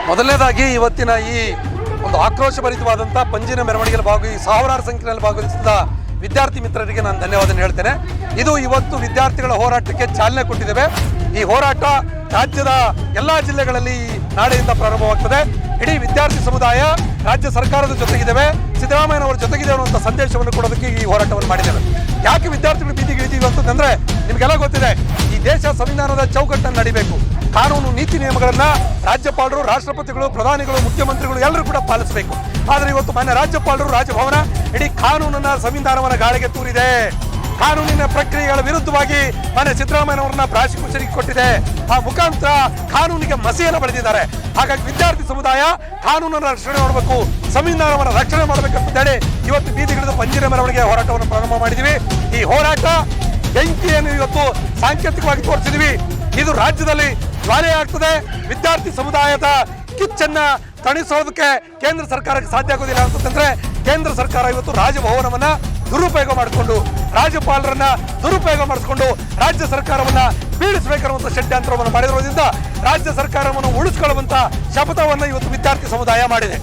ಮೊದಲನೇದಾಗಿ ಇವತ್ತಿನ ಈ ಒಂದು ಆಕ್ರೋಶಭರಿತವಾದಂಥ ಪಂಜಿನ ಮೆರವಣಿಗೆಯಲ್ಲಿ ಭಾಗವಹಿಸಿ ಸಾವಿರಾರು ಸಂಖ್ಯೆಯಲ್ಲಿ ಭಾಗವಹಿಸಿದ ವಿದ್ಯಾರ್ಥಿ ಮಿತ್ರರಿಗೆ ನಾನು ಧನ್ಯವಾದ ಹೇಳ್ತೇನೆ. ಇದು ಇವತ್ತು ವಿದ್ಯಾರ್ಥಿಗಳ ಹೋರಾಟಕ್ಕೆ ಚಾಲನೆ ಕೊಟ್ಟಿದ್ದೇವೆ. ಈ ಹೋರಾಟ ರಾಜ್ಯದ ಎಲ್ಲ ಜಿಲ್ಲೆಗಳಲ್ಲಿ ನಾಳೆಯಿಂದ ಪ್ರಾರಂಭವಾಗ್ತದೆ. ಇಡೀ ವಿದ್ಯಾರ್ಥಿ ಸಮುದಾಯ ರಾಜ್ಯ ಸರ್ಕಾರದ ಜೊತೆಗಿದ್ದೇವೆ, ಸಿದ್ದರಾಮಯ್ಯನವರ ಜೊತೆಗಿದೆ ಅನ್ನುವಂಥ ಸಂದೇಶವನ್ನು ಕೊಡೋದಕ್ಕೆ ಈ ಹೋರಾಟವನ್ನು ಮಾಡಿದ್ದೇವೆ. ಯಾಕೆ ವಿದ್ಯಾರ್ಥಿಗಳು ಬೀದಿಗೆ ಇಳಿದೀವಿ ಅಂತಂದ್ರೆ ನಿಮಗೆಲ್ಲ ಗೊತ್ತಿದೆ, ಈ ದೇಶ ಸಂವಿಧಾನದ ಚೌಕಟ್ಟನ್ನು ನಡಿಬೇಕು. ಕಾನೂನು ನೀತಿ ನಿಯಮಗಳನ್ನು ರಾಜ್ಯಪಾಲರು, ರಾಷ್ಟ್ರಪತಿಗಳು, ಪ್ರಧಾನಿಗಳು, ಮುಖ್ಯಮಂತ್ರಿಗಳು ಎಲ್ಲರೂ ಕೂಡ ಪಾಲಿಸಬೇಕು. ಆದರೆ ಇವತ್ತು ಮಾನ್ಯ ರಾಜ್ಯಪಾಲರು ರಾಜಭವನ ಇಡೀ ಕಾನೂನನ್ನ, ಸಂವಿಧಾನವನ್ನ ಗಾಳಿಗೆ ತೂರಿದೆ. ಕಾನೂನಿನ ಪ್ರಕ್ರಿಯೆಗಳ ವಿರುದ್ಧವಾಗಿ ಮಾನ್ಯ ಸಿದ್ದರಾಮಯ್ಯನವರನ್ನ ಪ್ರಾಸಿಕ್ಯೂಷನ್ಗೆ ಕೊಟ್ಟಿದೆ. ಆ ಮುಖಾಂತರ ಕಾನೂನಿಗೆ ಮಸಿಯನ್ನು ಬಳಿದಿದ್ದಾರೆ. ಹಾಗಾಗಿ ವಿದ್ಯಾರ್ಥಿ ಸಮುದಾಯ ಕಾನೂನನ್ನು ರಕ್ಷಣೆ ಮಾಡಬೇಕು, ಸಂವಿಧಾನವನ್ನು ರಕ್ಷಣೆ ಮಾಡಬೇಕಂತ ಹೇಳಿ ಇವತ್ತು ಬೀದಿಗಿಳಿದು ಪಂಜಿನ ಮೆರವಣಿಗೆ ಹೋರಾಟವನ್ನು ಪ್ರಾರಂಭ ಮಾಡಿದ್ದೀವಿ. ಈ ಹೋರಾಟ ಬೆಂಕಿಯನ್ನು ಇವತ್ತು ಸಾಂಕೇತಿಕವಾಗಿ ತೋರಿಸಿದ್ವಿ. ಇದು ರಾಜ್ಯದಲ್ಲಿ ಜ್ವಾಲೆ ಆಗ್ತದೆ. ವಿದ್ಯಾರ್ಥಿ ಸಮುದಾಯದ ಕಿಚ್ಚನ್ನ ತಣಿಸೋದಕ್ಕೆ ಕೇಂದ್ರ ಸರ್ಕಾರಕ್ಕೆ ಸಾಧ್ಯ ಆಗೋದಿಲ್ಲ ಅಂತಂದ್ರೆ ಕೇಂದ್ರ ಸರ್ಕಾರ ಇವತ್ತು ರಾಜಭವನವನ್ನ ದುರುಪಯೋಗ ಮಾಡಿಕೊಂಡು, ರಾಜ್ಯಪಾಲರನ್ನ ದುರುಪಯೋಗ ಮಾಡಿಕೊಂಡು ರಾಜ್ಯ ಸರ್ಕಾರವನ್ನ ಬೀಳಿಸಬೇಕನ್ನುವಂಥ ಷಡ್ಯಂತ್ರವನ್ನು ಮಾಡಿರೋದ್ರಿಂದ ರಾಜ್ಯ ಸರ್ಕಾರವನ್ನು ಉಳಿಸ್ಕೊಳ್ಳುವಂತ ಶಪಥವನ್ನು ಇವತ್ತು ವಿದ್ಯಾರ್ಥಿ ಸಮುದಾಯ ಮಾಡಿದೆ.